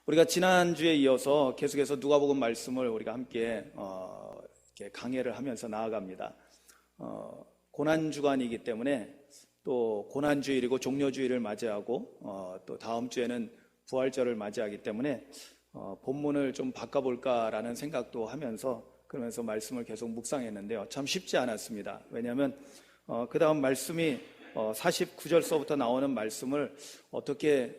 우리가 지난주에 이어서 계속해서 누가복음 말씀을 우리가 함께 이렇게 강해를 하면서 나아갑니다. 고난주간이기 때문에 또 고난주일이고 종려주일을 맞이하고 또 다음 주에는 부활절을 맞이하기 때문에 본문을 좀 바꿔볼까라는 생각도 하면서 그러면서 말씀을 계속 묵상했는데요. 참 쉽지 않았습니다. 왜냐하면 그 다음 말씀이 49절서부터 나오는 말씀을 어떻게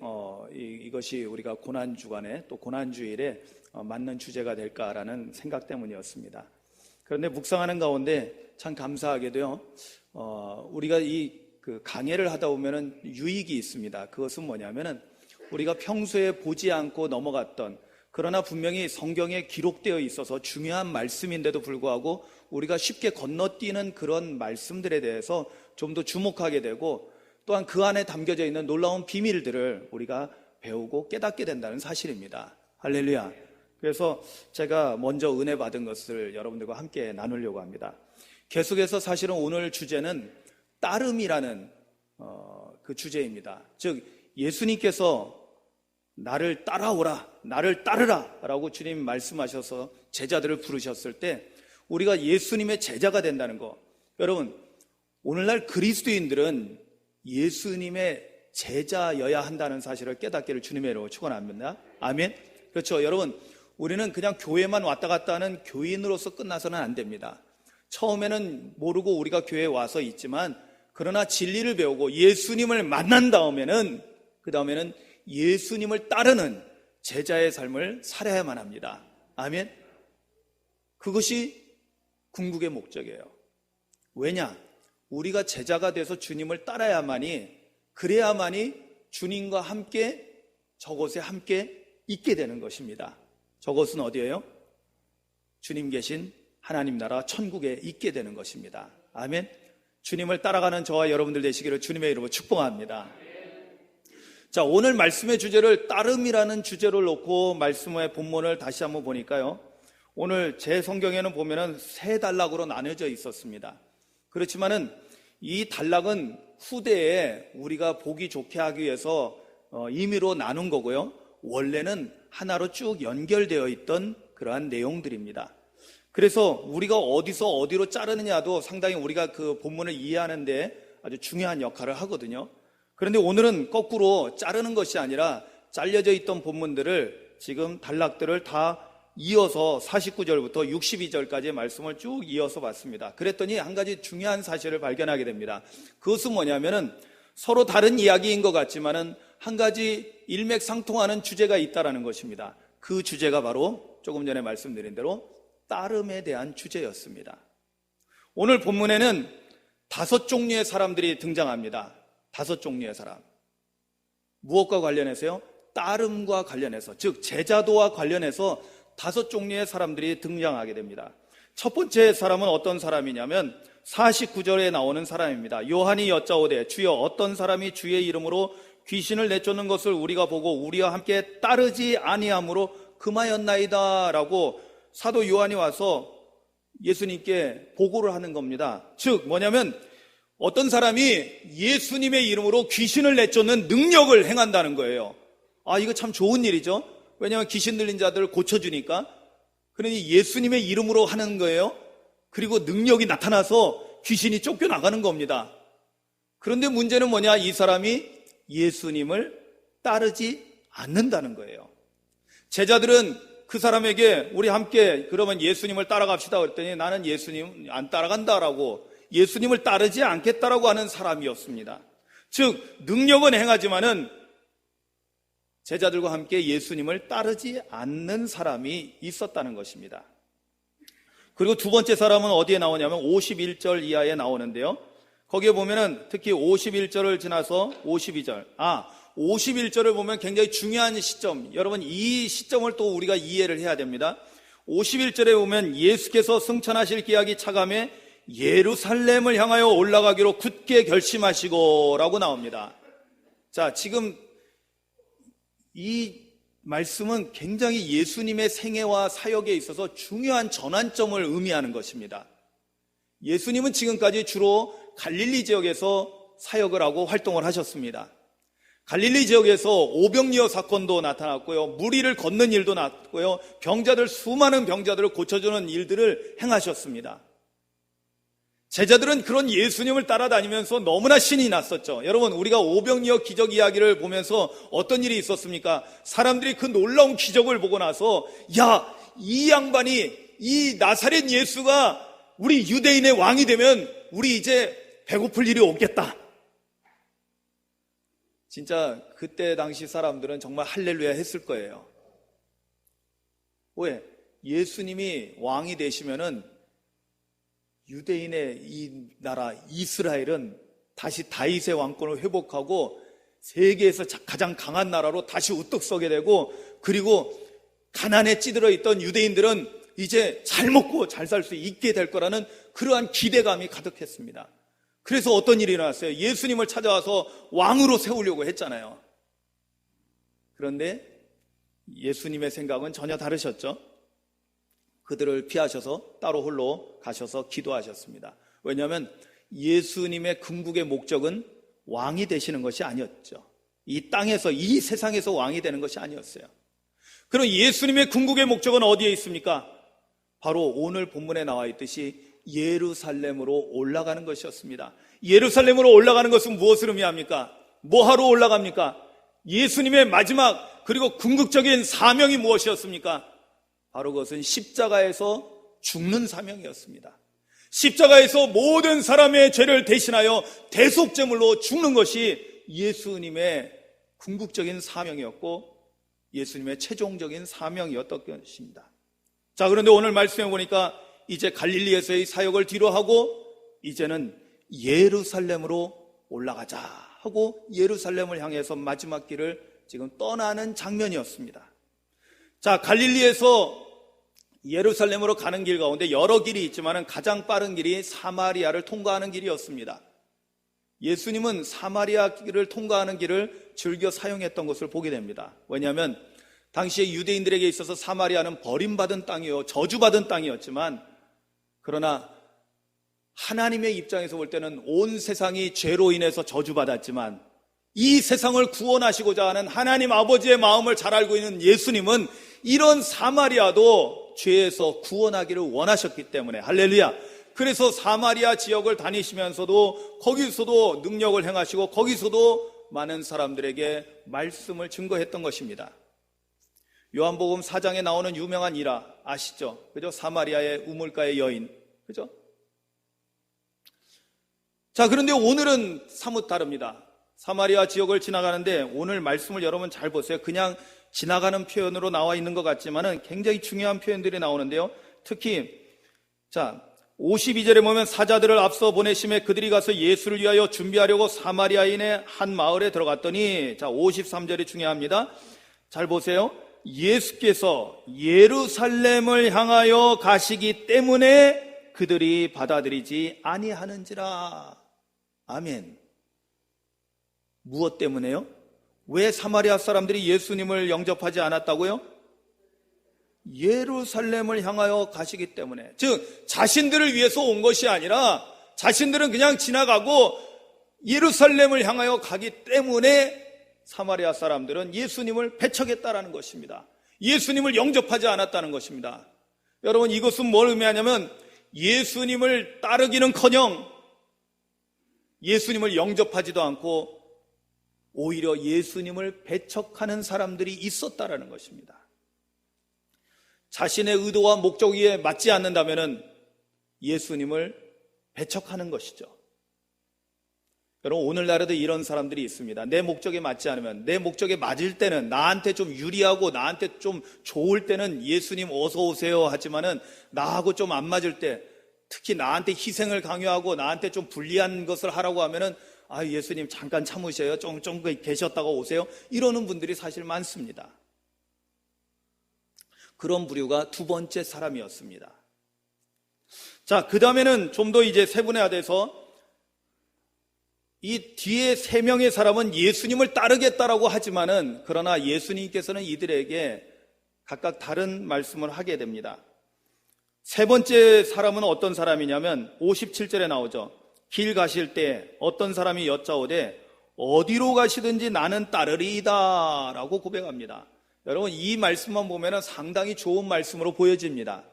이것이 우리가 고난주간에 또 고난주일에 맞는 주제가 될까라는 생각 때문이었습니다. 그런데 묵상하는 가운데 참 감사하게도요, 우리가 그 강해를 하다 보면은 유익이 있습니다. 그것은 뭐냐면은 우리가 평소에 보지 않고 넘어갔던, 그러나 분명히 성경에 기록되어 있어서 중요한 말씀인데도 불구하고 우리가 쉽게 건너뛰는 그런 말씀들에 대해서 좀 더 주목하게 되고, 또한 그 안에 담겨져 있는 놀라운 비밀들을 우리가 배우고 깨닫게 된다는 사실입니다. 할렐루야. 그래서 제가 먼저 은혜 받은 것을 여러분들과 함께 나누려고 합니다. 계속해서 사실은 오늘 주제는 따름이라는 그 주제입니다. 즉 예수님께서 나를 따라오라, 나를 따르라 라고 주님 말씀하셔서 제자들을 부르셨을 때 우리가 예수님의 제자가 된다는 거, 여러분 오늘날 그리스도인들은 예수님의 제자여야 한다는 사실을 깨닫기를 주님의 이름으로 축원합니다. 아멘. 그렇죠. 여러분, 우리는 그냥 교회만 왔다 갔다 하는 교인으로서 끝나서는 안 됩니다. 처음에는 모르고 우리가 교회에 와서 있지만, 그러나 진리를 배우고 예수님을 만난 다음에는, 그 다음에는 예수님을 따르는 제자의 삶을 살아야만 합니다. 아멘. 그것이 궁극의 목적이에요. 왜냐? 우리가 제자가 돼서 주님을 따라야만이, 그래야만이 주님과 함께 저곳에 함께 있게 되는 것입니다. 저곳은 어디예요? 주님 계신 하나님 나라 천국에 있게 되는 것입니다. 아멘. 주님을 따라가는 저와 여러분들 되시기를 주님의 이름으로 축복합니다. 자, 오늘 말씀의 주제를 따름이라는 주제를 놓고 말씀의 본문을 다시 한번 보니까요, 오늘 제 성경에는 보면은 세 단락으로 나눠져 있었습니다. 그렇지만은 이 단락은 후대에 우리가 보기 좋게 하기 위해서 임의로 나눈 거고요, 원래는 하나로 쭉 연결되어 있던 그러한 내용들입니다. 그래서 우리가 어디서 어디로 자르느냐도 상당히 우리가 그 본문을 이해하는데 아주 중요한 역할을 하거든요. 그런데 오늘은 거꾸로 자르는 것이 아니라 잘려져 있던 본문들을, 지금 단락들을 다 이어서 49절부터 62절까지의 말씀을 쭉 이어서 봤습니다. 그랬더니 한 가지 중요한 사실을 발견하게 됩니다. 그것은 뭐냐면은 서로 다른 이야기인 것 같지만은 한 가지 일맥상통하는 주제가 있다라는 것입니다. 그 주제가 바로 조금 전에 말씀드린 대로 따름에 대한 주제였습니다. 오늘 본문에는 5종류의 사람들이 등장합니다. 5종류의 사람. 무엇과 관련해서요? 따름과 관련해서, 즉 제자도와 관련해서 5종류의 사람들이 등장하게 됩니다. 첫 번째 사람은 어떤 사람이냐면 49절에 나오는 사람입니다. 요한이 여짜오되 주여 어떤 사람이 주의 이름으로 귀신을 내쫓는 것을 우리가 보고 우리와 함께 따르지 아니함으로 금하였나이다 라고 사도 요한이 와서 예수님께 보고를 하는 겁니다. 즉 뭐냐면 어떤 사람이 예수님의 이름으로 귀신을 내쫓는 능력을 행한다는 거예요. 이거 참 좋은 일이죠. 왜냐하면 귀신 들린 자들을 고쳐주니까. 그러니 예수님의 이름으로 하는 거예요. 그리고 능력이 나타나서 귀신이 쫓겨나가는 겁니다. 그런데 문제는 뭐냐? 이 사람이 예수님을 따르지 않는다는 거예요. 제자들은 그 사람에게 우리 함께 그러면 예수님을 따라갑시다 그랬더니 나는 예수님 안 따라간다라고, 예수님을 따르지 않겠다라고 하는 사람이었습니다. 즉 능력은 행하지만은 제자들과 함께 예수님을 따르지 않는 사람이 있었다는 것입니다. 그리고 두 번째 사람은 어디에 나오냐면 51절 이하에 나오는데요, 거기에 보면은 특히 51절을 지나서 52절, 51절을 보면 굉장히 중요한 시점, 여러분 이 시점을 또 우리가 이해를 해야 됩니다. 51절에 보면 예수께서 승천하실 기약이 차감해 예루살렘을 향하여 올라가기로 굳게 결심하시고 라고 나옵니다. 자, 지금 이 말씀은 굉장히 예수님의 생애와 사역에 있어서 중요한 전환점을 의미하는 것입니다. 예수님은 지금까지 주로 갈릴리 지역에서 사역을 하고 활동을 하셨습니다. 갈릴리 지역에서 오병이어 사건도 나타났고요. 무리를 걷는 일도 났고요. 수많은 병자들을 고쳐주는 일들을 행하셨습니다. 제자들은 그런 예수님을 따라다니면서 너무나 신이 났었죠. 여러분, 우리가 오병이어 기적 이야기를 보면서 어떤 일이 있었습니까? 사람들이 그 놀라운 기적을 보고 나서 야, 이 양반이, 이 나사렛 예수가 우리 유대인의 왕이 되면 우리 이제 배고플 일이 없겠다. 진짜 그때 당시 사람들은 정말 할렐루야 했을 거예요. 왜? 예수님이 왕이 되시면은 유대인의 이 나라 이스라엘은 다시 다윗의 왕권을 회복하고 세계에서 가장 강한 나라로 다시 우뚝 서게 되고, 그리고 가난에 찌들어 있던 유대인들은 이제 잘 먹고 잘 살 수 있게 될 거라는 그러한 기대감이 가득했습니다. 그래서 어떤 일이 일어났어요? 예수님을 찾아와서 왕으로 세우려고 했잖아요. 그런데 예수님의 생각은 전혀 다르셨죠. 그들을 피하셔서 따로 홀로 가셔서 기도하셨습니다. 왜냐하면 예수님의 궁극의 목적은 왕이 되시는 것이 아니었죠. 이 땅에서, 이 세상에서 왕이 되는 것이 아니었어요. 그럼 예수님의 궁극의 목적은 어디에 있습니까? 바로 오늘 본문에 나와 있듯이 예루살렘으로 올라가는 것이었습니다. 예루살렘으로 올라가는 것은 무엇을 의미합니까? 뭐하러 올라갑니까? 예수님의 마지막 그리고 궁극적인 사명이 무엇이었습니까? 바로 그것은 십자가에서 죽는 사명이었습니다. 십자가에서 모든 사람의 죄를 대신하여 대속제물로 죽는 것이 예수님의 궁극적인 사명이었고 예수님의 최종적인 사명이었던 것입니다. 자, 그런데 오늘 말씀해 보니까 이제 갈릴리에서의 사역을 뒤로하고 이제는 예루살렘으로 올라가자 하고 예루살렘을 향해서 마지막 길을 지금 떠나는 장면이었습니다. 자, 갈릴리에서 예루살렘으로 가는 길 가운데 여러 길이 있지만 가장 빠른 길이 사마리아를 통과하는 길이었습니다. 예수님은 사마리아 길을 통과하는 길을 즐겨 사용했던 것을 보게 됩니다. 왜냐하면 당시에 유대인들에게 있어서 사마리아는 버림받은 땅이요, 저주받은 땅이었지만, 그러나 하나님의 입장에서 볼 때는 온 세상이 죄로 인해서 저주받았지만 이 세상을 구원하시고자 하는 하나님 아버지의 마음을 잘 알고 있는 예수님은 이런 사마리아도 죄에서 구원하기를 원하셨기 때문에, 할렐루야, 그래서 사마리아 지역을 다니시면서도 거기서도 능력을 행하시고 거기서도 많은 사람들에게 말씀을 증거했던 것입니다. 요한복음 4장에 나오는 유명한 일화 아시죠? 그죠? 사마리아의 우물가의 여인, 그죠? 자, 그런데 오늘은 사뭇 다릅니다. 사마리아 지역을 지나가는데 오늘 말씀을 여러분 잘 보세요. 그냥 지나가는 표현으로 나와 있는 것 같지만은 굉장히 중요한 표현들이 나오는데요. 특히 자, 52절에 보면 사자들을 앞서 보내심에 그들이 가서 예수를 위하여 준비하려고 사마리아인의 한 마을에 들어갔더니, 자, 53절이 중요합니다. 잘 보세요. 예수께서 예루살렘을 향하여 가시기 때문에 그들이 받아들이지 아니하는지라. 아멘. 무엇 때문에요? 왜 사마리아 사람들이 예수님을 영접하지 않았다고요? 예루살렘을 향하여 가시기 때문에. 즉 자신들을 위해서 온 것이 아니라 자신들은 그냥 지나가고 예루살렘을 향하여 가기 때문에 사마리아 사람들은 예수님을 배척했다라는 것입니다. 예수님을 영접하지 않았다는 것입니다. 여러분, 이것은 뭘 의미하냐면 예수님을 따르기는커녕 예수님을 영접하지도 않고 오히려 예수님을 배척하는 사람들이 있었다라는 것입니다. 자신의 의도와 목적에 맞지 않는다면 예수님을 배척하는 것이죠. 여러분, 오늘날에도 이런 사람들이 있습니다. 내 목적에 맞지 않으면, 내 목적에 맞을 때는, 나한테 좀 유리하고 나한테 좀 좋을 때는 예수님 어서 오세요 하지만은 나하고 좀 안 맞을 때, 특히 나한테 희생을 강요하고 나한테 좀 불리한 것을 하라고 하면은 아, 예수님 잠깐 참으셔요, 좀 계셨다가 오세요, 이러는 분들이 사실 많습니다. 그런 부류가 두 번째 사람이었습니다. 자, 그 다음에는 좀 더 이제 세분해야 돼서 이 뒤에 세 명의 사람은 예수님을 따르겠다라고 하지만은, 그러나 예수님께서는 이들에게 각각 다른 말씀을 하게 됩니다. 세 번째 사람은 어떤 사람이냐면 57절에 나오죠. 길 가실 때 어떤 사람이 여짜오되 어디로 가시든지 나는 따르리이다 라고 고백합니다. 여러분, 이 말씀만 보면 상당히 좋은 말씀으로 보여집니다.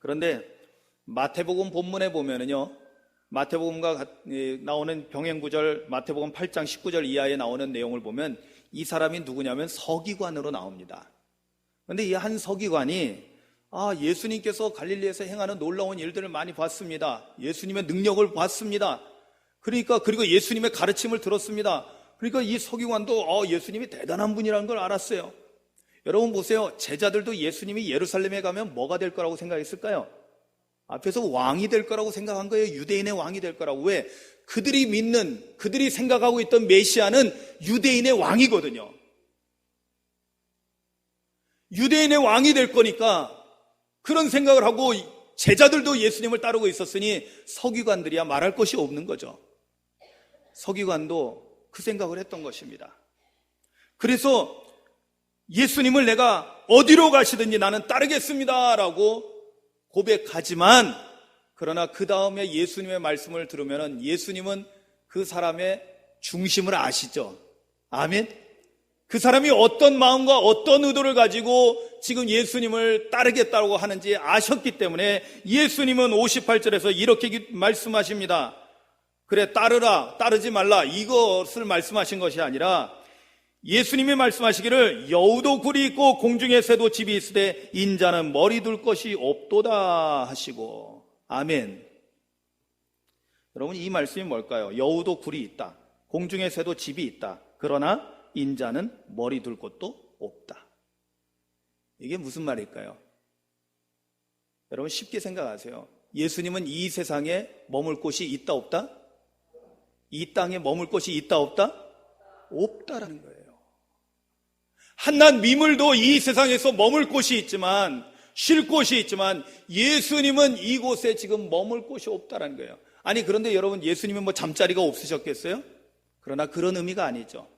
그런데 마태복음 본문에 보면은요, 마태복음과 나오는 병행구절, 마태복음 8장 19절 이하에 나오는 내용을 보면 이 사람이 누구냐면 서기관으로 나옵니다. 그런데 이 한 서기관이 예수님께서 갈릴리에서 행하는 놀라운 일들을 많이 봤습니다. 예수님의 능력을 봤습니다. 그리고 예수님의 가르침을 들었습니다. 그러니까 이 서기관도 예수님이 대단한 분이라는 걸 알았어요. 여러분 보세요. 제자들도 예수님이 예루살렘에 가면 뭐가 될 거라고 생각했을까요? 앞에서 왕이 될 거라고 생각한 거예요. 유대인의 왕이 될 거라고. 왜? 그들이 생각하고 있던 메시아는 유대인의 왕이거든요. 유대인의 왕이 될 거니까 그런 생각을 하고 제자들도 예수님을 따르고 있었으니 서기관들이야 말할 것이 없는 거죠. 서기관도 그 생각을 했던 것입니다. 그래서 예수님을 내가 어디로 가시든지 나는 따르겠습니다 라고 고백하지만, 그러나 그 다음에 예수님의 말씀을 들으면 예수님은 그 사람의 중심을 아시죠. 아멘. 그 사람이 어떤 마음과 어떤 의도를 가지고 지금 예수님을 따르겠다고 하는지 아셨기 때문에 예수님은 58절에서 이렇게 말씀하십니다. 그래, 따르라, 따르지 말라, 이것을 말씀하신 것이 아니라 예수님이 말씀하시기를 여우도 굴이 있고 공중에 새도 집이 있으되 인자는 머리 둘 것이 없도다 하시고. 아멘. 여러분, 이 말씀이 뭘까요? 여우도 굴이 있다, 공중에 새도 집이 있다, 그러나 인자는 머리 둘 곳도 없다. 이게 무슨 말일까요? 여러분, 쉽게 생각하세요. 예수님은 이 세상에 머물 곳이 있다 없다? 이 땅에 머물 곳이 있다 없다? 없다라는 거예요. 한낱 미물도 이 세상에서 머물 곳이 있지만, 쉴 곳이 있지만 예수님은 이곳에 지금 머물 곳이 없다라는 거예요. 아니, 그런데 여러분, 예수님은 뭐 잠자리가 없으셨겠어요? 그러나 그런 의미가 아니죠.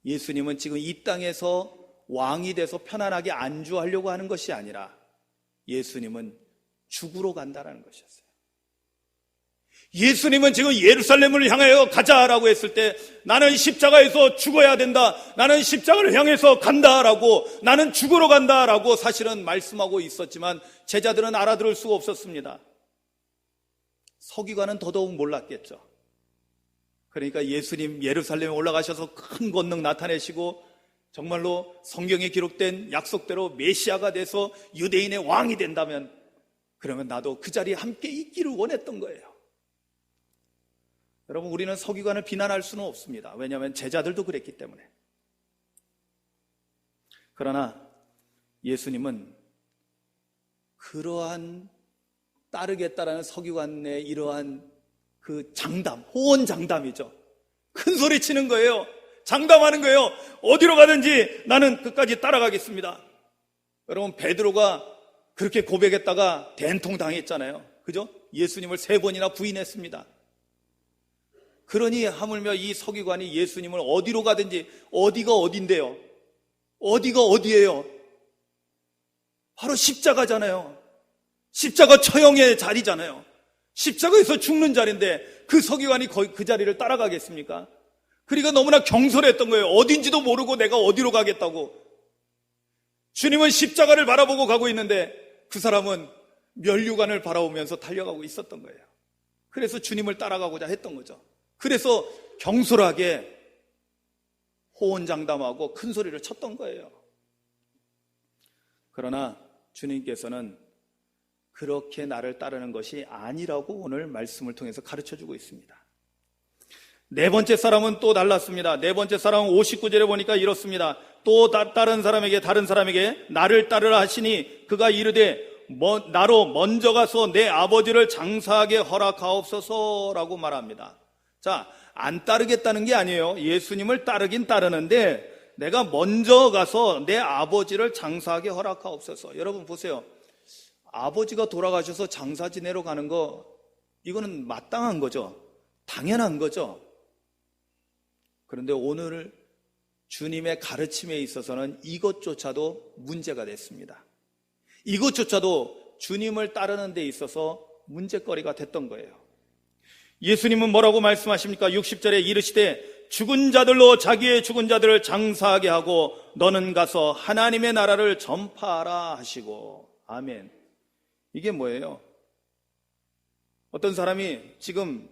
예수님은 지금 이 땅에서 왕이 돼서 편안하게 안주하려고 하는 것이 아니라 예수님은 죽으러 간다라는 것이었어요. 예수님은 지금 예루살렘을 향하여 가자라고 했을 때 나는 십자가에서 죽어야 된다, 나는 십자가를 향해서 간다라고, 나는 죽으러 간다라고 사실은 말씀하고 있었지만 제자들은 알아들을 수가 없었습니다. 서기관은 더더욱 몰랐겠죠. 그러니까 예수님 예루살렘에 올라가셔서 큰 권능 나타내시고 정말로 성경에 기록된 약속대로 메시아가 돼서 유대인의 왕이 된다면, 그러면 나도 그 자리에 함께 있기를 원했던 거예요. 여러분, 우리는 서기관을 비난할 수는 없습니다. 왜냐하면 제자들도 그랬기 때문에. 그러나 예수님은 그러한 따르겠다라는 서기관의 이러한 그 장담, 호언장담이죠. 큰 소리 치는 거예요. 장담하는 거예요. 어디로 가든지 나는 끝까지 따라가겠습니다. 여러분, 베드로가 그렇게 고백했다가 된통당했잖아요. 그죠? 예수님을 3번이나 부인했습니다. 그러니 하물며 이 서기관이 예수님을 어디로 가든지, 어디가 어딘데요? 어디가 어디예요? 바로 십자가잖아요. 십자가 처형의 자리잖아요. 십자가에서 죽는 자리인데 그 서기관이 거의 그 자리를 따라가겠습니까? 그러니까 너무나 경솔했던 거예요. 어딘지도 모르고 내가 어디로 가겠다고. 주님은 십자가를 바라보고 가고 있는데 그 사람은 면류관을 바라보면서 달려가고 있었던 거예요. 그래서 주님을 따라가고자 했던 거죠. 그래서 경솔하게 호언장담하고 큰 소리를 쳤던 거예요. 그러나 주님께서는 그렇게 나를 따르는 것이 아니라고 오늘 말씀을 통해서 가르쳐주고 있습니다. 4번째 사람은 또 달랐습니다. 4번째 사람은 59절에 보니까 이렇습니다. 또 다른 사람에게 나를 따르라 하시니 그가 이르되 나로 먼저 가서 내 아버지를 장사하게 허락하옵소서라고 말합니다. 자, 안 따르겠다는 게 아니에요. 예수님을 따르긴 따르는데 내가 먼저 가서 내 아버지를 장사하게 허락하옵소서. 여러분 보세요. 아버지가 돌아가셔서 장사 지내러 가는 거, 이거는 마땅한 거죠. 당연한 거죠. 그런데 오늘 주님의 가르침에 있어서는 이것조차도 문제가 됐습니다. 이것조차도 주님을 따르는 데 있어서 문제거리가 됐던 거예요. 예수님은 뭐라고 말씀하십니까? 60절에 이르시되 죽은 자들로 자기의 죽은 자들을 장사하게 하고 너는 가서 하나님의 나라를 전파하라 하시고. 아멘. 이게 뭐예요? 어떤 사람이 지금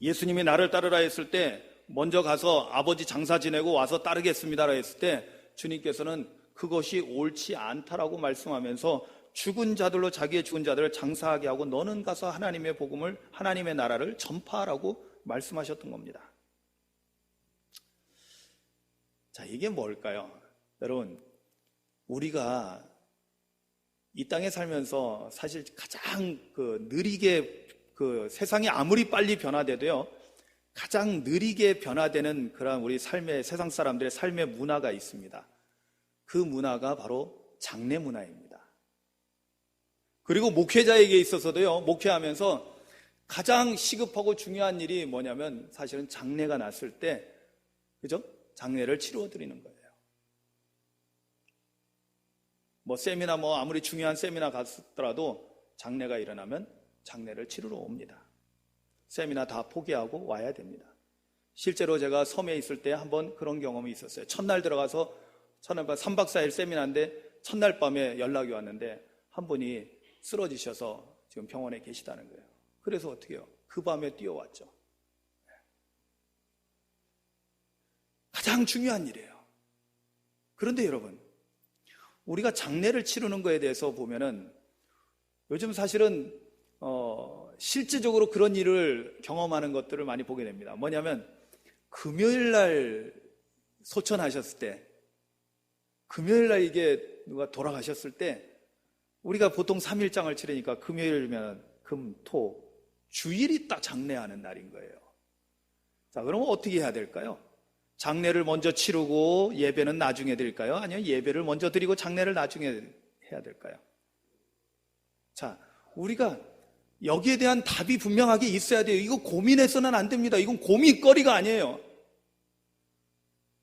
예수님이 나를 따르라 했을 때 먼저 가서 아버지 장사 지내고 와서 따르겠습니다라 했을 때 주님께서는 그것이 옳지 않다라고 말씀하면서 죽은 자들로 자기의 죽은 자들을 장사하게 하고 너는 가서 하나님의 복음을, 하나님의 나라를 전파하라고 말씀하셨던 겁니다. 자, 이게 뭘까요? 여러분, 우리가 이 땅에 살면서 사실 가장 느리게 세상이 아무리 빨리 변화돼도요, 가장 느리게 변화되는 그런 우리 삶의, 세상 사람들의 삶의 문화가 있습니다. 그 문화가 바로 장례 문화입니다. 그리고 목회자에게 있어서도요, 목회하면서 가장 시급하고 중요한 일이 뭐냐면 사실은 장례가 났을 때, 그죠? 장례를 치루어 드리는 거예요. 세미나 아무리 중요한 세미나 갔더라도 장례가 일어나면 장례를 치르러 옵니다. 세미나 다 포기하고 와야 됩니다. 실제로 제가 섬에 있을 때 한번 그런 경험이 있었어요. 첫날 들어가서 3박 4일 세미나인데 첫날 밤에 연락이 왔는데 한 분이 쓰러지셔서 지금 병원에 계시다는 거예요. 그래서 어떻게 해요? 그 밤에 뛰어왔죠. 가장 중요한 일이에요. 그런데 여러분, 우리가 장례를 치르는 거에 대해서 보면은 요즘 사실은 실질적으로 그런 일을 경험하는 것들을 많이 보게 됩니다. 뭐냐면 금요일 날 소천하셨을 때, 금요일 날 이게 누가 돌아가셨을 때 우리가 보통 3일장을 치르니까 금요일이면 금, 토, 주일이 딱 장례하는 날인 거예요. 자, 그러면 어떻게 해야 될까요? 장례를 먼저 치르고 예배는 나중에 드릴까요? 아니면 예배를 먼저 드리고 장례를 나중에 해야 될까요? 자, 우리가 여기에 대한 답이 분명하게 있어야 돼요. 이거 고민해서는 안 됩니다. 이건 고민거리가 아니에요.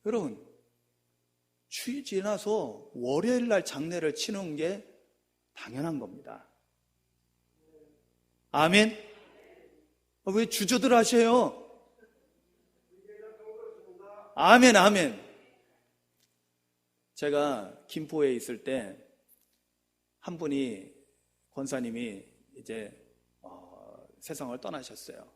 여러분, 주일 지나서 월요일 날 장례를 치는 게 당연한 겁니다. 아멘? 왜 주저들 하세요? 아멘, 아멘. 제가 김포에 있을 때 한 분이, 권사님이 이제 세상을 떠나셨어요.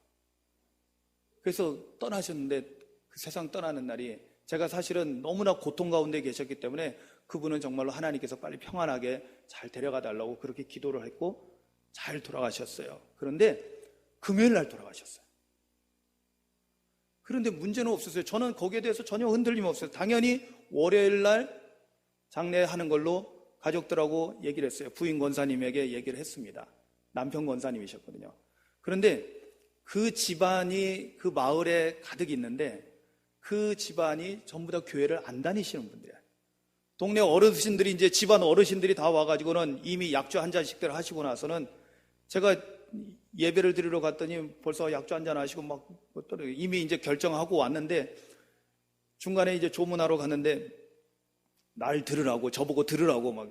그래서 떠나셨는데 그 세상 떠나는 날이, 제가 사실은 너무나 고통 가운데 계셨기 때문에 그분은 정말로 하나님께서 빨리 평안하게 잘 데려가 달라고 그렇게 기도를 했고 잘 돌아가셨어요. 그런데 금요일 날 돌아가셨어요. 그런데 문제는 없었어요. 저는 거기에 대해서 전혀 흔들림 없어요. 당연히 월요일 날 장례하는 걸로 가족들하고 얘기를 했어요. 부인 권사님에게 얘기를 했습니다. 남편 권사님이셨거든요. 그런데 그 집안이 그 마을에 가득 있는데 그 집안이 전부 다 교회를 안 다니시는 분들이에요. 동네 어르신들이, 이제 집안 어르신들이 다 와가지고는 이미 약주 한 잔씩들 하시고 나서는, 제가 예배를 드리러 갔더니 벌써 약주 한 잔 하시고 막 이미 이제 결정하고 왔는데, 중간에 이제 조문하러 갔는데 날 들으라고, 저보고 들으라고 막,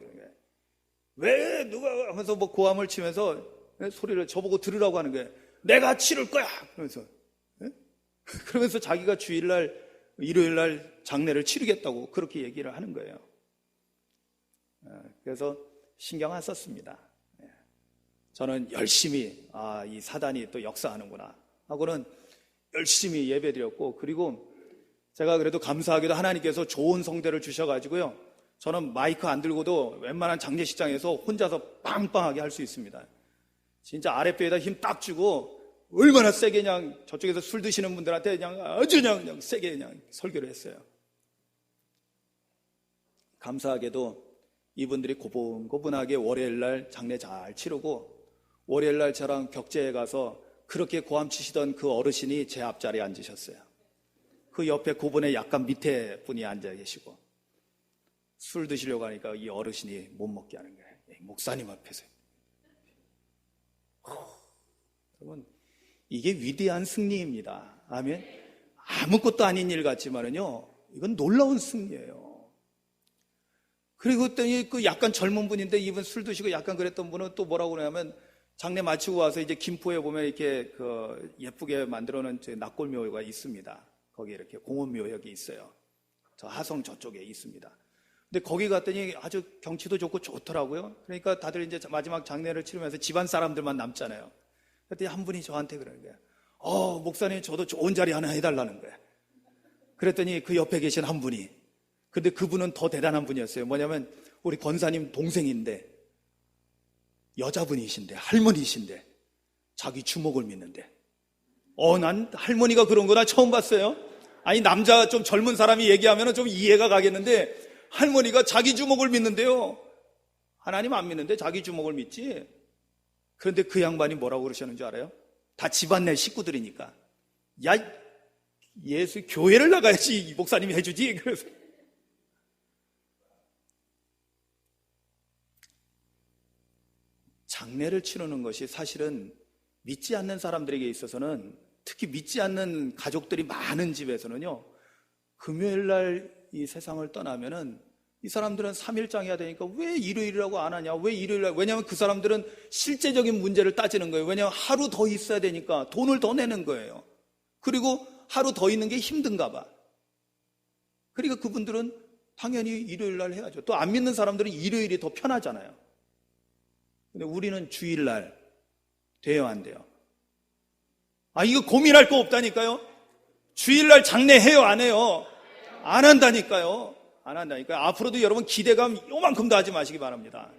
왜 누가 하면서 고함을 치면서 소리를 저보고 들으라고 하는 거예요. 내가 치를 거야! 그러면서. 그러면서 자기가 주일날, 일요일날 장례를 치르겠다고 그렇게 얘기를 하는 거예요. 그래서 신경 안 썼습니다. 저는 열심히, 이 사단이 또 역사하는구나 하고는 열심히 예배드렸고, 그리고 제가 그래도 감사하게도 하나님께서 좋은 성대를 주셔가지고요, 저는 마이크 안 들고도 웬만한 장례식장에서 혼자서 빵빵하게 할 수 있습니다. 진짜 아랫배에다 힘 딱 주고 얼마나 세게 그냥 저쪽에서 술 드시는 분들한테 그냥 아주 그냥 세게 그냥 설교를 했어요. 감사하게도 이분들이 고분고분하게 월요일날 장례 잘 치르고, 월요일날 저랑 격제에 가서 그렇게 고함 치시던 그 어르신이 제 앞자리에 앉으셨어요. 그 옆에 고분에 약간 밑에 분이 앉아 계시고, 술 드시려고 하니까 이 어르신이 못 먹게 하는 거예요. 목사님 앞에서. 여러분, 이게 위대한 승리입니다. 아멘. 아무것도 아닌 일 같지만은요, 이건 놀라운 승리예요. 그리고 그랬더니 그 약간 젊은 분인데, 이분 술 드시고 약간 그랬던 분은 또 뭐라고 그러냐면, 장례 마치고 와서 이제 김포에 보면 이렇게 예쁘게 만들어 놓은 낙골묘가 있습니다. 거기 이렇게 공원묘 여기 있어요. 저 하성 저쪽에 있습니다. 근데 거기 갔더니 아주 경치도 좋고 좋더라고요. 그러니까 다들 이제 마지막 장례를 치르면서 집안 사람들만 남잖아요. 그랬더니 한 분이 저한테 그러는 거예요. 목사님, 저도 좋은 자리 하나 해달라는 거예요. 그랬더니 그 옆에 계신 한 분이, 근데 그분은 더 대단한 분이었어요. 뭐냐면 우리 권사님 동생인데, 여자분이신데, 할머니이신데, 자기 주먹을 믿는데. 난 할머니가 그런 거 나 처음 봤어요. 아니, 남자 좀 젊은 사람이 얘기하면 좀 이해가 가겠는데, 할머니가 자기 주먹을 믿는데요. 하나님 안 믿는데 자기 주먹을 믿지. 그런데 그 양반이 뭐라고 그러셨는지 알아요? 다 집안 내 식구들이니까. 야, 예수 교회를 나가야지 목사님이 해주지. 그래서 장례를 치르는 것이 사실은 믿지 않는 사람들에게 있어서는, 특히 믿지 않는 가족들이 많은 집에서는요, 금요일 날 이 세상을 떠나면은 이 사람들은 3일장 해야 되니까 왜 일요일이라고 안 하냐? 왜 일요일날? 왜냐하면 그 사람들은 실제적인 문제를 따지는 거예요. 왜냐하면 하루 더 있어야 되니까 돈을 더 내는 거예요. 그리고 하루 더 있는 게 힘든가 봐. 그러니까 그분들은 당연히 일요일날 해야죠. 또 안 믿는 사람들은 일요일이 더 편하잖아요. 근데 우리는 주일날 돼요, 안 돼요? 이거 고민할 거 없다니까요. 주일날 장례해요, 안 해요? 안 한다니까요. 안 한다니까요. 앞으로도 여러분 기대감 요만큼도 하지 마시기 바랍니다.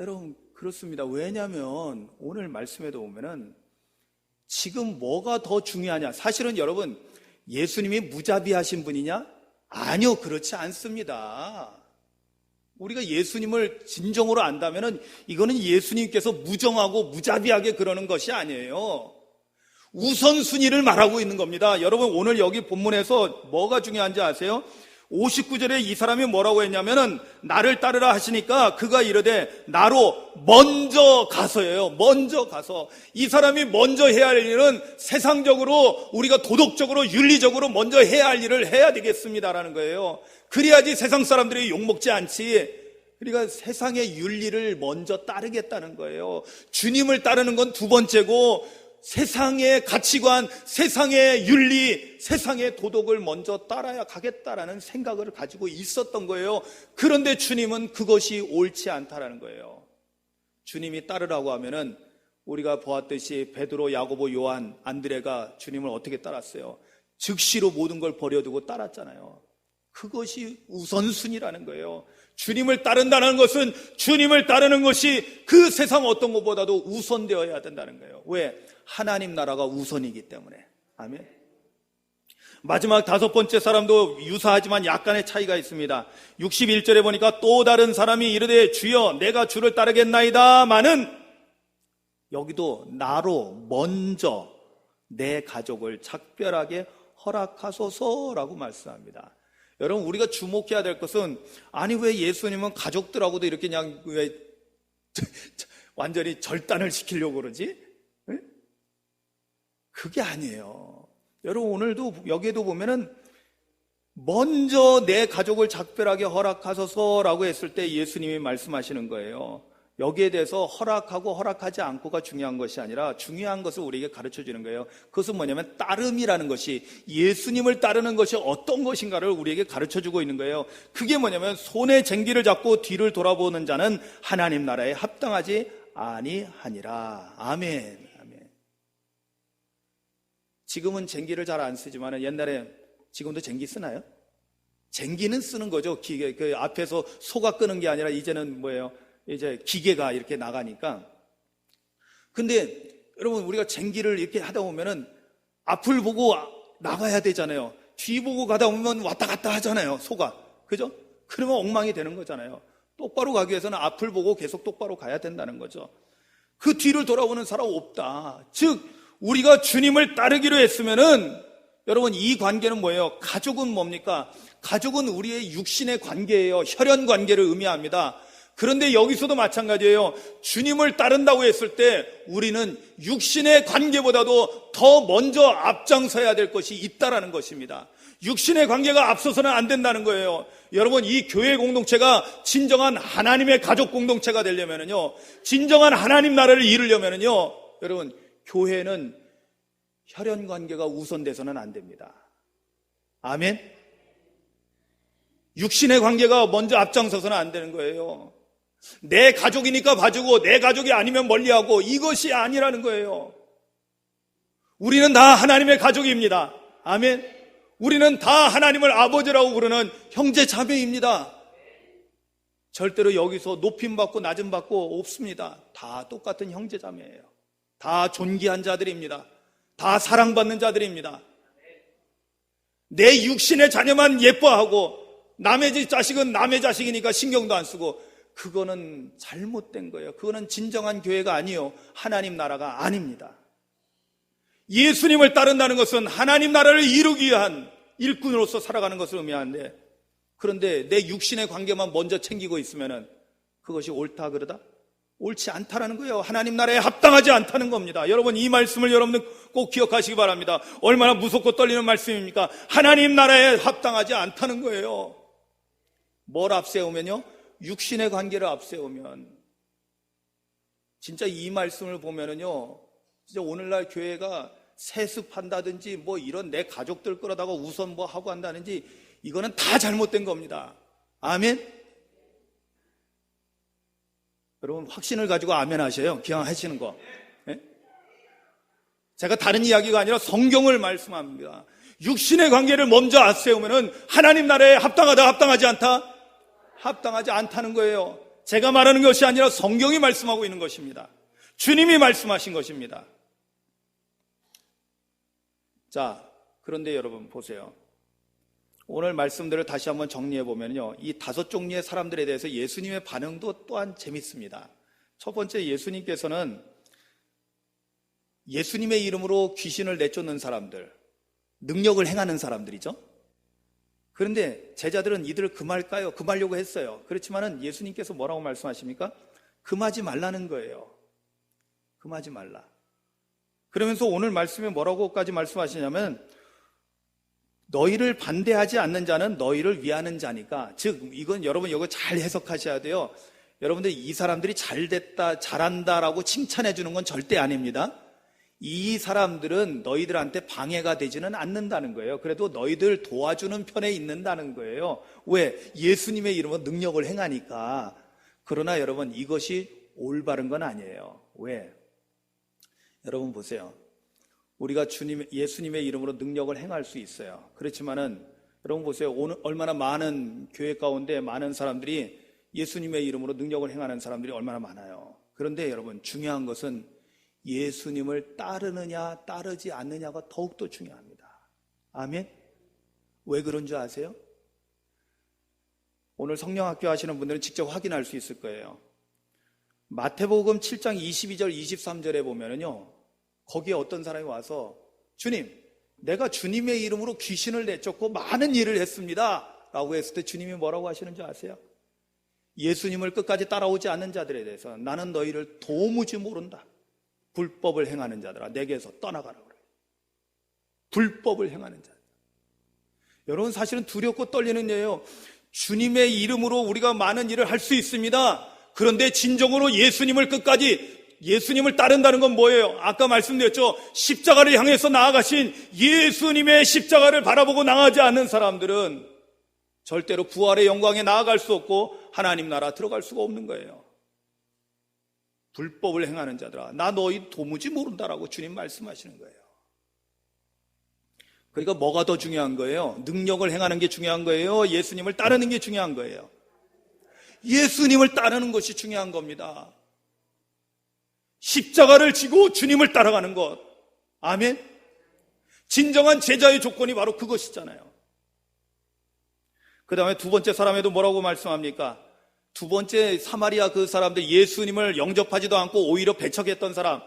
여러분, 그렇습니다. 왜냐하면 오늘 말씀에도 보면은 지금 뭐가 더 중요하냐? 사실은 여러분, 예수님이 무자비하신 분이냐? 아니요, 그렇지 않습니다. 우리가 예수님을 진정으로 안다면은 이거는 예수님께서 무정하고 무자비하게 그러는 것이 아니에요. 우선순위를 말하고 있는 겁니다. 여러분, 오늘 여기 본문에서 뭐가 중요한지 아세요? 59절에 이 사람이 뭐라고 했냐면은 나를 따르라 하시니까 그가 이르되 나로 먼저 가서예요. 먼저 가서. 이 사람이 먼저 해야 할 일은 세상적으로, 우리가 도덕적으로, 윤리적으로 먼저 해야 할 일을 해야 되겠습니다라는 거예요. 그래야지 세상 사람들이 욕먹지 않지. 그러니까 세상의 윤리를 먼저 따르겠다는 거예요. 주님을 따르는 건 두 번째고, 세상의 가치관, 세상의 윤리, 세상의 도덕을 먼저 따라야 가겠다라는 생각을 가지고 있었던 거예요. 그런데 주님은 그것이 옳지 않다라는 거예요. 주님이 따르라고 하면은 우리가 보았듯이 베드로, 야고보, 요한, 안드레가 주님을 어떻게 따랐어요? 즉시로 모든 걸 버려두고 따랐잖아요. 그것이 우선순위라는 거예요. 주님을 따른다는 것은, 주님을 따르는 것이 그 세상 어떤 것보다도 우선되어야 된다는 거예요. 왜? 하나님 나라가 우선이기 때문에. 아멘. 마지막 다섯 번째 사람도 유사하지만 약간의 차이가 있습니다. 61절에 보니까 또 다른 사람이 이르되 주여 내가 주를 따르겠나이다마는, 여기도 나로 먼저 내 가족을 작별하게 허락하소서라고 말씀합니다. 여러분, 우리가 주목해야 될 것은, 아니 왜 예수님은 가족들하고도 이렇게 그냥 왜 완전히 절단을 시키려고 그러지? 네? 그게 아니에요. 여러분, 오늘도 여기에도 보면은 먼저 내 가족을 작별하게 허락하소서라고 했을 때 예수님이 말씀하시는 거예요. 여기에 대해서 허락하고 허락하지 않고가 중요한 것이 아니라 중요한 것을 우리에게 가르쳐 주는 거예요. 그것은 뭐냐면 따름이라는 것이, 예수님을 따르는 것이 어떤 것인가를 우리에게 가르쳐 주고 있는 거예요. 그게 뭐냐면 손에 쟁기를 잡고 뒤를 돌아보는 자는 하나님 나라에 합당하지 아니하니라. 아멘. 아멘. 지금은 쟁기를 잘 안 쓰지만 옛날에, 지금도 쟁기 쓰나요? 쟁기는 쓰는 거죠. 기계, 그 앞에서 소가 끄는 게 아니라 이제는 뭐예요? 이제 기계가 이렇게 나가니까. 근데 여러분, 우리가 쟁기를 이렇게 하다 보면은 앞을 보고 나가야 되잖아요. 뒤 보고 가다 보면 왔다 갔다 하잖아요, 소가. 그죠? 그러면 엉망이 되는 거잖아요. 똑바로 가기 위해서는 앞을 보고 계속 똑바로 가야 된다는 거죠. 그 뒤를 돌아보는 사람 없다. 즉, 우리가 주님을 따르기로 했으면은, 여러분, 이 관계는 뭐예요? 가족은 뭡니까? 가족은 우리의 육신의 관계예요. 혈연 관계를 의미합니다. 그런데 여기서도 마찬가지예요. 주님을 따른다고 했을 때 우리는 육신의 관계보다도 더 먼저 앞장서야 될 것이 있다라는 것입니다. 육신의 관계가 앞서서는 안 된다는 거예요. 여러분, 이 교회 공동체가 진정한 하나님의 가족 공동체가 되려면요, 진정한 하나님 나라를 이루려면요, 여러분, 교회는 혈연 관계가 우선돼서는 안 됩니다. 아멘. 육신의 관계가 먼저 앞장서서는 안 되는 거예요. 내 가족이니까 봐주고 내 가족이 아니면 멀리하고, 이것이 아니라는 거예요. 우리는 다 하나님의 가족입니다. 아멘. 우리는 다 하나님을 아버지라고 부르는 형제 자매입니다. 절대로 여기서 높임받고 낮음받고 없습니다. 다 똑같은 형제 자매예요. 다 존귀한 자들입니다. 다 사랑받는 자들입니다. 내 육신의 자녀만 예뻐하고 남의 자식은 남의 자식이니까 신경도 안 쓰고, 그거는 잘못된 거예요. 그거는 진정한 교회가 아니요, 하나님 나라가 아닙니다. 예수님을 따른다는 것은 하나님 나라를 이루기 위한 일꾼으로서 살아가는 것을 의미하는데, 그런데 내 육신의 관계만 먼저 챙기고 있으면 그것이 옳다 그러다? 옳지 않다라는 거예요. 하나님 나라에 합당하지 않다는 겁니다. 여러분, 이 말씀을 여러분들 꼭 기억하시기 바랍니다. 얼마나 무섭고 떨리는 말씀입니까? 하나님 나라에 합당하지 않다는 거예요. 뭘 앞세우면요? 육신의 관계를 앞세우면. 진짜 이 말씀을 보면은요, 진짜 오늘날 교회가 세습한다든지 뭐 이런 내 가족들 끌어다가 우선 뭐 하고 한다든지, 이거는 다 잘못된 겁니다. 아멘. 여러분, 확신을 가지고 아멘 하셔요. 기왕 하시는 거. 네? 제가 다른 이야기가 아니라 성경을 말씀합니다. 육신의 관계를 먼저 앞세우면은 하나님 나라에 합당하다, 합당하지 않다? 합당하지 않다는 거예요. 제가 말하는 것이 아니라 성경이 말씀하고 있는 것입니다. 주님이 말씀하신 것입니다. 자, 그런데 여러분 보세요. 오늘 말씀들을 다시 한번 정리해 보면요, 이 5 종류의 사람들에 대해서 예수님의 반응도 또한 재밌습니다. 첫 번째, 예수님께서는 예수님의 이름으로 귀신을 내쫓는 사람들, 능력을 행하는 사람들이죠. 그런데 제자들은 이들을 금할까요? 금하려고 했어요. 그렇지만은 예수님께서 뭐라고 말씀하십니까? 금하지 말라는 거예요. 금하지 말라. 그러면서 오늘 말씀에 뭐라고까지 말씀하시냐면, 너희를 반대하지 않는 자는 너희를 위하는 자니까. 즉, 이건 여러분 이거 잘 해석하셔야 돼요. 여러분들, 이 사람들이 잘됐다, 잘한다라고 칭찬해 주는 건 절대 아닙니다. 이 사람들은 너희들한테 방해가 되지는 않는다는 거예요. 그래도 너희들 도와주는 편에 있는다는 거예요. 왜? 예수님의 이름으로 능력을 행하니까. 그러나 여러분, 이것이 올바른 건 아니에요. 왜? 여러분 보세요. 우리가 예수님의 이름으로 능력을 행할 수 있어요. 그렇지만은 여러분 보세요. 오늘 얼마나 많은 교회 가운데 많은 사람들이 예수님의 이름으로 능력을 행하는 사람들이 얼마나 많아요. 그런데 여러분, 중요한 것은 예수님을 따르느냐 따르지 않느냐가 더욱더 중요합니다. 아멘. 왜 그런 줄 아세요? 오늘 성령학교 하시는 분들은 직접 확인할 수 있을 거예요. 마태복음 7장 22절 23절에 보면은요, 거기에 어떤 사람이 와서, 주님, 내가 주님의 이름으로 귀신을 내쫓고 많은 일을 했습니다 라고 했을 때 주님이 뭐라고 하시는지 아세요? 예수님을 끝까지 따라오지 않는 자들에 대해서 나는 너희를 도무지 모른다. 불법을 행하는 자들아, 내게서 떠나가라 그래요. 불법을 행하는 자들. 여러분, 사실은 두렵고 떨리는 일이에요. 주님의 이름으로 우리가 많은 일을 할 수 있습니다. 그런데 진정으로 예수님을 끝까지, 예수님을 따른다는 건 뭐예요? 아까 말씀드렸죠. 십자가를 향해서 나아가신 예수님의 십자가를 바라보고 나가지 않는 사람들은 절대로 부활의 영광에 나아갈 수 없고 하나님 나라 들어갈 수가 없는 거예요. 불법을 행하는 자들아, 나 너희 도무지 모른다라고 주님 말씀하시는 거예요. 그러니까 뭐가 더 중요한 거예요? 능력을 행하는 게 중요한 거예요? 예수님을 따르는 게 중요한 거예요? 예수님을 따르는 것이 중요한 겁니다. 십자가를 지고 주님을 따라가는 것. 아멘. 진정한 제자의 조건이 바로 그것이잖아요. 그 다음에 두 번째 사람에도 뭐라고 말씀합니까? 두 번째 사마리아 그 사람들, 예수님을 영접하지도 않고 오히려 배척했던 사람,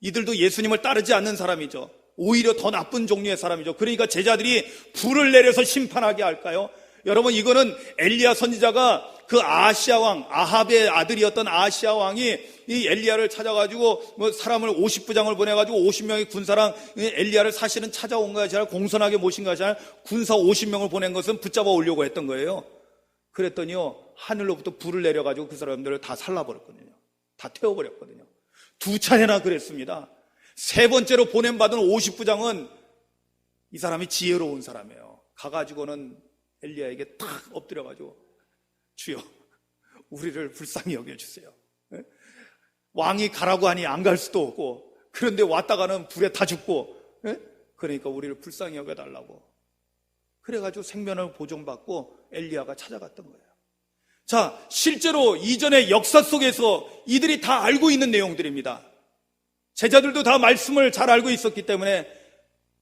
이들도 예수님을 따르지 않는 사람이죠. 오히려 더 나쁜 종류의 사람이죠. 그러니까 제자들이 불을 내려서 심판하게 할까요? 여러분, 이거는 엘리야 선지자가 그 아하시아 왕, 아합의 아들이었던 아하시아 왕이 이 엘리야를 찾아가지고 뭐 사람을 50부장을 보내가지고 50명의 군사랑 엘리야를 사실은 찾아온 것이 아니라 공손하게 모신 것이 아니라 군사 50명을 보낸 것은 붙잡아 오려고 했던 거예요. 그랬더니요, 하늘로부터 불을 내려가지고 그 사람들을 다 살라버렸거든요. 다 태워버렸거든요. 2차례나 그랬습니다. 세 번째로 보냄받은 50부장은 이 사람이 지혜로운 사람이에요. 가가지고는 엘리야에게 탁 엎드려가지고, 주여, 우리를 불쌍히 여겨주세요. 왕이 가라고 하니 안 갈 수도 없고, 그런데 왔다가는 불에 타 죽고, 그러니까 우리를 불쌍히 여겨달라고. 그래가지고 생명을 보존받고 엘리야가 찾아갔던 거예요. 자, 실제로 이전의 역사 속에서 이들이 다 알고 있는 내용들입니다. 제자들도 다 말씀을 잘 알고 있었기 때문에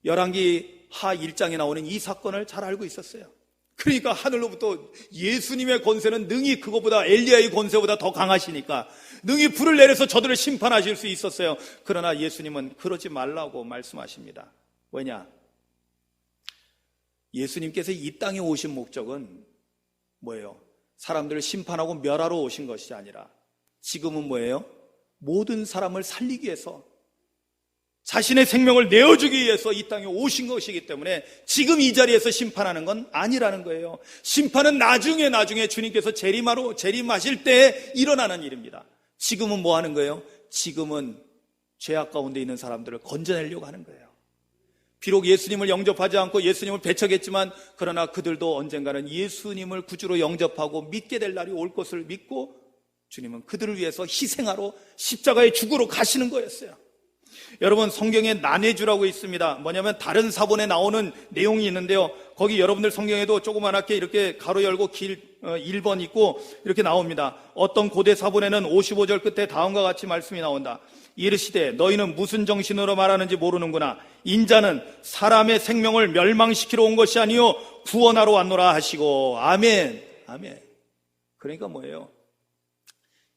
열왕기 하 1장에 나오는 이 사건을 잘 알고 있었어요. 그러니까 하늘로부터 예수님의 권세는 능히 그것보다 엘리야의 권세보다 더 강하시니까 능히 불을 내려서 저들을 심판하실 수 있었어요. 그러나 예수님은 그러지 말라고 말씀하십니다. 왜냐? 예수님께서 이 땅에 오신 목적은 뭐예요? 사람들을 심판하고 멸하러 오신 것이 아니라 지금은 뭐예요? 모든 사람을 살리기 위해서, 자신의 생명을 내어주기 위해서 이 땅에 오신 것이기 때문에 지금 이 자리에서 심판하는 건 아니라는 거예요. 심판은 나중에 주님께서 재림하실 때에 일어나는 일입니다. 지금은 뭐 하는 거예요? 지금은 죄악 가운데 있는 사람들을 건져내려고 하는 거예요. 비록 예수님을 영접하지 않고 예수님을 배척했지만 그러나 그들도 언젠가는 예수님을 구주로 영접하고 믿게 될 날이 올 것을 믿고 주님은 그들을 위해서 희생하러 십자가에 죽으러 가시는 거였어요. 여러분, 성경에 난해주라고 있습니다. 뭐냐면 다른 사본에 나오는 내용이 있는데요, 거기 여러분들 성경에도 조그맣게 이렇게 가로 열고 길 1번 있고 이렇게 나옵니다. 어떤 고대 사본에는 55절 끝에 다음과 같이 말씀이 나온다. 이르시되 너희는 무슨 정신으로 말하는지 모르는구나. 인자는 사람의 생명을 멸망시키러 온 것이 아니요 구원하러 왔노라 하시고. 아멘. 아멘. 그러니까 뭐예요?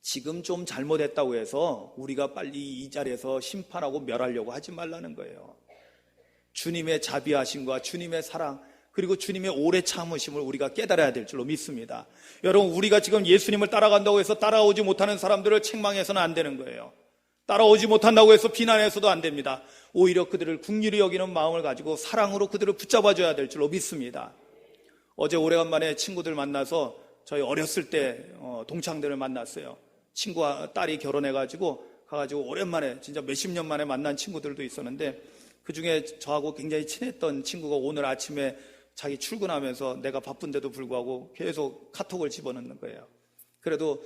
지금 좀 잘못했다고 해서 우리가 빨리 이 자리에서 심판하고 멸하려고 하지 말라는 거예요. 주님의 자비하심과 주님의 사랑, 그리고 주님의 오래 참으심을 우리가 깨달아야 될 줄로 믿습니다. 여러분, 우리가 지금 예수님을 따라간다고 해서 따라오지 못하는 사람들을 책망해서는 안 되는 거예요. 따라오지 못한다고 해서 비난해서도 안 됩니다. 오히려 그들을 긍휼히 여기는 마음을 가지고 사랑으로 그들을 붙잡아줘야 될 줄로 믿습니다. 어제 오래간만에 친구들 만나서 저희 어렸을 때 동창들을 만났어요. 친구와 딸이 결혼해가지고 가가지고 오랜만에 진짜 몇십 년 만에 만난 친구들도 있었는데, 그중에 저하고 굉장히 친했던 친구가 오늘 아침에 자기 출근하면서 내가 바쁜데도 불구하고 계속 카톡을 집어넣는 거예요. 그래도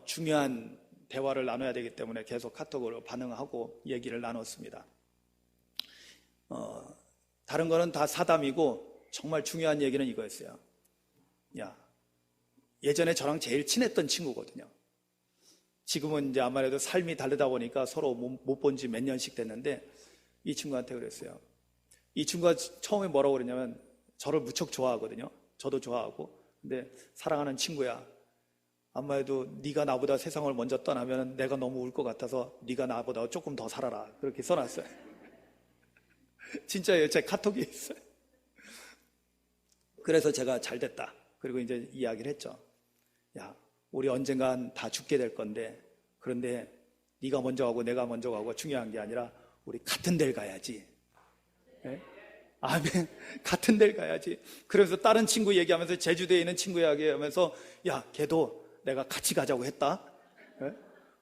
중요한 대화를 나눠야 되기 때문에 계속 카톡으로 반응하고 얘기를 나눴습니다. 다른 거는 다 사담이고 정말 중요한 얘기는 이거였어요. 야, 예전에 저랑 제일 친했던 친구거든요. 지금은 이제 아무래도 삶이 다르다 보니까 서로 못 본 지 몇 년씩 됐는데, 이 친구한테 그랬어요. 이 친구가 처음에 뭐라고 그러냐면, 저를 무척 좋아하거든요. 저도 좋아하고. 근데 사랑하는 친구야, 아무래도 네가 나보다 세상을 먼저 떠나면 내가 너무 울 것 같아서 네가 나보다 조금 더 살아라. 그렇게 써놨어요. 진짜예요. 제 카톡에 있어요. 그래서 제가 잘 됐다. 그리고 이제 이야기를 했죠. 야, 우리 언젠간 다 죽게 될 건데, 그런데 네가 먼저 가고 내가 먼저 가고 중요한 게 아니라 우리 같은 데를 가야지. 네? 아멘. 같은 데를 가야지. 그래서 다른 친구 얘기하면서, 제주도에 있는 친구 이야기하면서, 야, 걔도 내가 같이 가자고 했다. 네?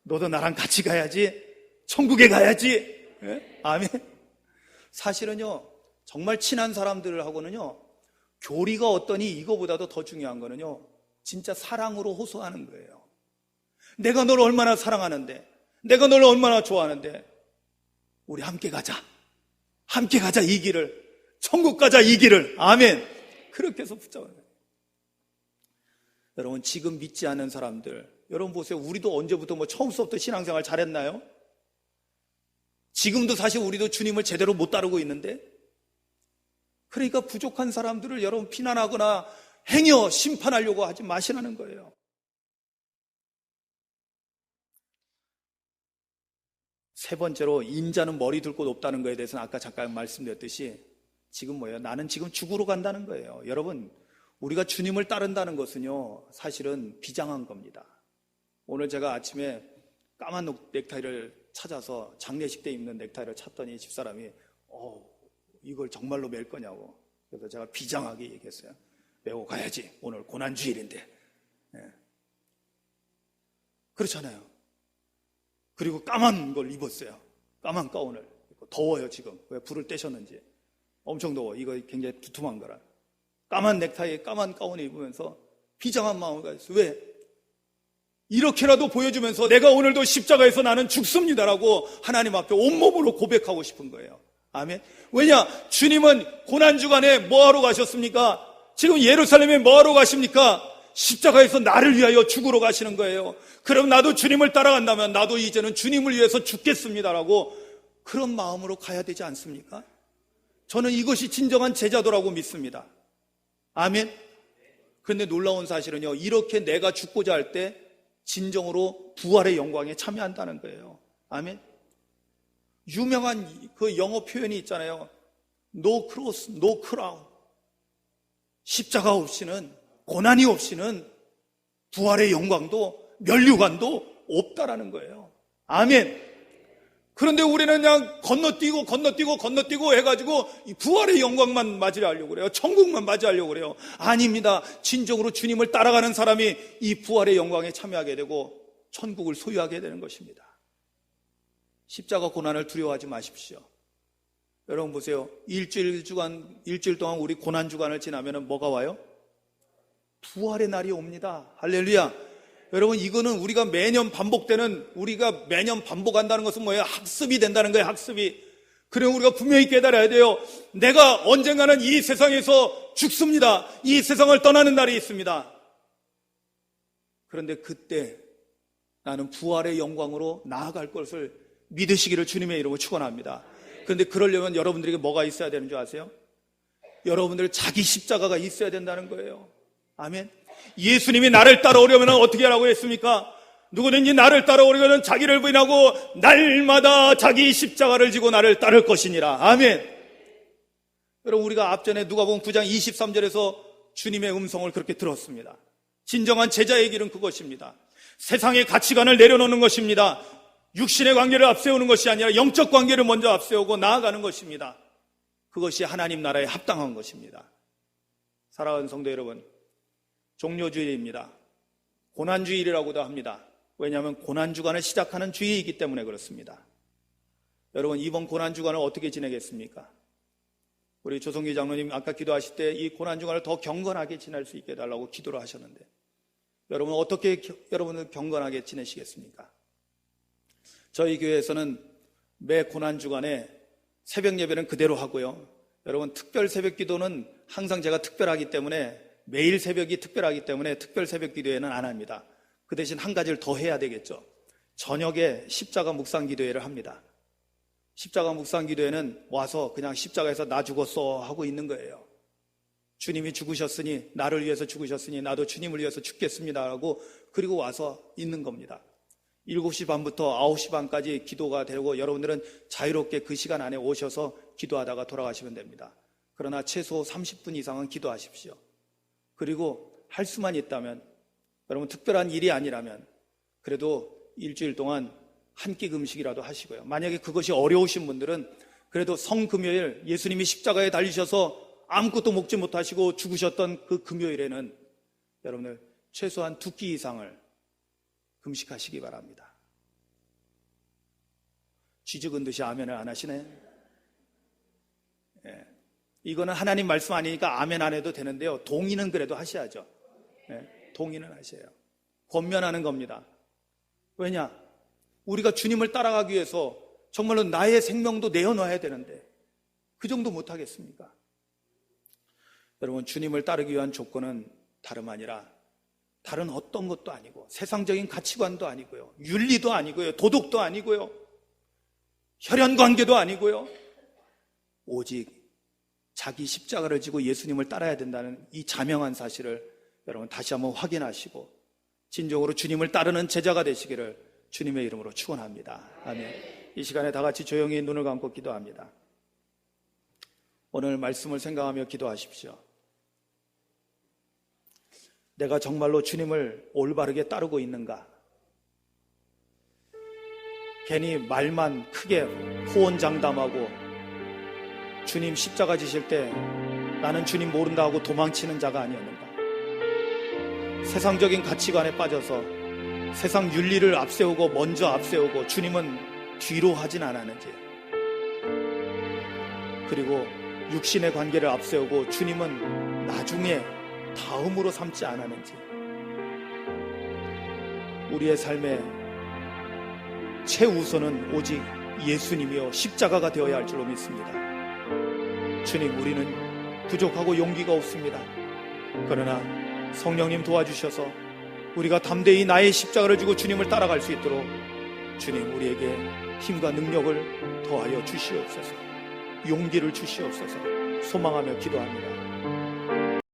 너도 나랑 같이 가야지. 천국에 가야지. 네? 아멘. 사실은요, 정말 친한 사람들하고는요, 교리가 어떠니 이거보다도 더 중요한 거는요, 진짜 사랑으로 호소하는 거예요. 내가 너를 얼마나 사랑하는데, 내가 너를 얼마나 좋아하는데, 우리 함께 가자. 함께 가자, 이 길을. 천국 가자, 이 길을. 아멘. 그렇게 해서 붙잡아요. 여러분, 지금 믿지 않는 사람들, 여러분 보세요. 우리도 언제부터 처음부터 신앙생활 잘했나요? 지금도 사실 우리도 주님을 제대로 못 따르고 있는데, 그러니까 부족한 사람들을 여러분 비난하거나 행여 심판하려고 하지 마시라는 거예요. 세 번째로, 인자는 머리 둘 곳 없다는 거에 대해서는 아까 잠깐 말씀드렸듯이 지금 뭐예요? 나는 지금 죽으러 간다는 거예요. 여러분, 우리가 주님을 따른다는 것은요, 사실은 비장한 겁니다. 오늘 제가 아침에 까만 넥타이를 찾아서 장례식 때 입는 넥타이를 찾더니 집사람이 이걸 정말로 맬 거냐고. 그래서 제가 비장하게 얘기했어요. 메고 가야지. 오늘 고난주일인데. 그렇잖아요. 그리고 까만 걸 입었어요. 까만 가운을. 더워요 지금. 왜 불을 떼셨는지. 엄청 더워. 이거 굉장히 두툼한 거라. 까만 넥타이에 까만 가운을 입으면서 비장한 마음을 가졌어요. 왜? 이렇게라도 보여주면서 내가 오늘도 십자가에서 나는 죽습니다라고 하나님 앞에 온몸으로 고백하고 싶은 거예요. 아멘. 왜냐? 주님은 고난주간에 뭐하러 가셨습니까? 지금 예루살렘에 뭐하러 가십니까? 십자가에서 나를 위하여 죽으러 가시는 거예요. 그럼 나도 주님을 따라간다면 나도 이제는 주님을 위해서 죽겠습니다라고 그런 마음으로 가야 되지 않습니까? 저는 이것이 진정한 제자도라고 믿습니다. 아멘. 그런데 놀라운 사실은요, 이렇게 내가 죽고자 할 때 진정으로 부활의 영광에 참여한다는 거예요. 아멘. 유명한 그 영어 표현이 있잖아요. No cross, no crown. 십자가 없이는, 고난이 없이는 부활의 영광도 면류관도 없다라는 거예요. 아멘. 그런데 우리는 그냥 건너뛰고 해가지고 이 부활의 영광만 맞이하려고 하려고 그래요. 천국만 맞이하려고 그래요. 아닙니다. 진정으로 주님을 따라가는 사람이 이 부활의 영광에 참여하게 되고 천국을 소유하게 되는 것입니다. 십자가 고난을 두려워하지 마십시오. 여러분 보세요. 일주일 동안 우리 고난주간을 지나면 뭐가 와요? 부활의 날이 옵니다. 할렐루야. 여러분, 이거는 우리가 매년 반복한다는 것은 뭐예요? 학습이 된다는 거예요. 학습이. 그럼 우리가 분명히 깨달아야 돼요. 내가 언젠가는 이 세상에서 죽습니다. 이 세상을 떠나는 날이 있습니다. 그런데 그때 나는 부활의 영광으로 나아갈 것을 믿으시기를 주님의 이름으로 축원합니다. 그런데 그러려면 여러분들에게 뭐가 있어야 되는 줄 아세요? 여러분들 자기 십자가가 있어야 된다는 거예요. 아멘. 예수님이 나를 따라오려면 어떻게 하라고 했습니까? 누구든지 나를 따라오려면 자기를 부인하고 날마다 자기 십자가를 지고 나를 따를 것이니라. 아멘. 여러분, 우리가 앞전에 누가복음 9장 23절에서 주님의 음성을 그렇게 들었습니다. 진정한 제자의 길은 그것입니다. 세상의 가치관을 내려놓는 것입니다. 육신의 관계를 앞세우는 것이 아니라 영적 관계를 먼저 앞세우고 나아가는 것입니다. 그것이 하나님 나라에 합당한 것입니다. 사랑하는 성도 여러분, 종료주일입니다. 고난주일이라고도 합니다. 왜냐하면 고난주간을 시작하는 주일이기 때문에 그렇습니다. 여러분, 이번 고난주간을 어떻게 지내겠습니까? 우리 조성기 장로님 아까 기도하실 때 이 고난주간을 더 경건하게 지낼 수 있게 해달라고 기도를 하셨는데, 여러분 어떻게 여러분은 경건하게 지내시겠습니까? 저희 교회에서는 매 고난주간에 새벽 예배는 그대로 하고요. 여러분, 특별 새벽 기도는 항상 제가 특별하기 때문에, 매일 새벽이 특별하기 때문에 특별 새벽 기도회는 안 합니다. 그 대신 한 가지를 더 해야 되겠죠. 저녁에 십자가 묵상 기도회를 합니다. 십자가 묵상 기도회는 와서 그냥 십자가에서 나 죽었어 하고 있는 거예요. 주님이 죽으셨으니, 나를 위해서 죽으셨으니 나도 주님을 위해서 죽겠습니다 하고, 그리고 와서 있는 겁니다. 7시 반부터 9시 반까지 기도가 되고 여러분들은 자유롭게 그 시간 안에 오셔서 기도하다가 돌아가시면 됩니다. 그러나 최소 30분 이상은 기도하십시오. 그리고 할 수만 있다면, 여러분 특별한 일이 아니라면 그래도 일주일 동안 한 끼 금식이라도 하시고요. 만약에 그것이 어려우신 분들은 그래도 성금요일 예수님이 십자가에 달리셔서 아무것도 먹지 못하시고 죽으셨던 그 금요일에는 여러분들 최소한 2끼 이상을 금식하시기 바랍니다. 쥐죽은 듯이 아멘을 안 하시네. 예. 이거는 하나님 말씀 아니니까 아멘 안 해도 되는데요, 동의는 그래도 하셔야죠. 예. 동의는 하셔요. 권면하는 겁니다. 왜냐? 우리가 주님을 따라가기 위해서 정말로 나의 생명도 내어놔야 되는데 그 정도 못하겠습니까? 여러분, 주님을 따르기 위한 조건은 다름 아니라 다른 어떤 것도 아니고 세상적인 가치관도 아니고요, 윤리도 아니고요, 도덕도 아니고요, 혈연관계도 아니고요, 오직 자기 십자가를 지고 예수님을 따라야 된다는 이 자명한 사실을 여러분 다시 한번 확인하시고 진정으로 주님을 따르는 제자가 되시기를 주님의 이름으로 축원합니다. 아멘. 이 시간에 다 같이 조용히 눈을 감고 기도합니다. 오늘 말씀을 생각하며 기도하십시오. 내가 정말로 주님을 올바르게 따르고 있는가? 괜히 말만 크게 호언장담하고 주님 십자가 지실 때 나는 주님 모른다 하고 도망치는 자가 아니었는가. 세상적인 가치관에 빠져서 세상 윤리를 앞세우고 먼저 앞세우고 주님은 뒤로 하진 않았는지, 그리고 육신의 관계를 앞세우고 주님은 나중에 다음으로 삼지 않았는지, 우리의 삶의 최우선은 오직 예수님이요 십자가가 되어야 할 줄로 믿습니다. 주님, 우리는 부족하고 용기가 없습니다. 그러나 성령님 도와주셔서 우리가 담대히 나의 십자가를 지고 주님을 따라갈 수 있도록 주님 우리에게 힘과 능력을 더하여 주시옵소서. 용기를 주시옵소서. 소망하며 기도합니다.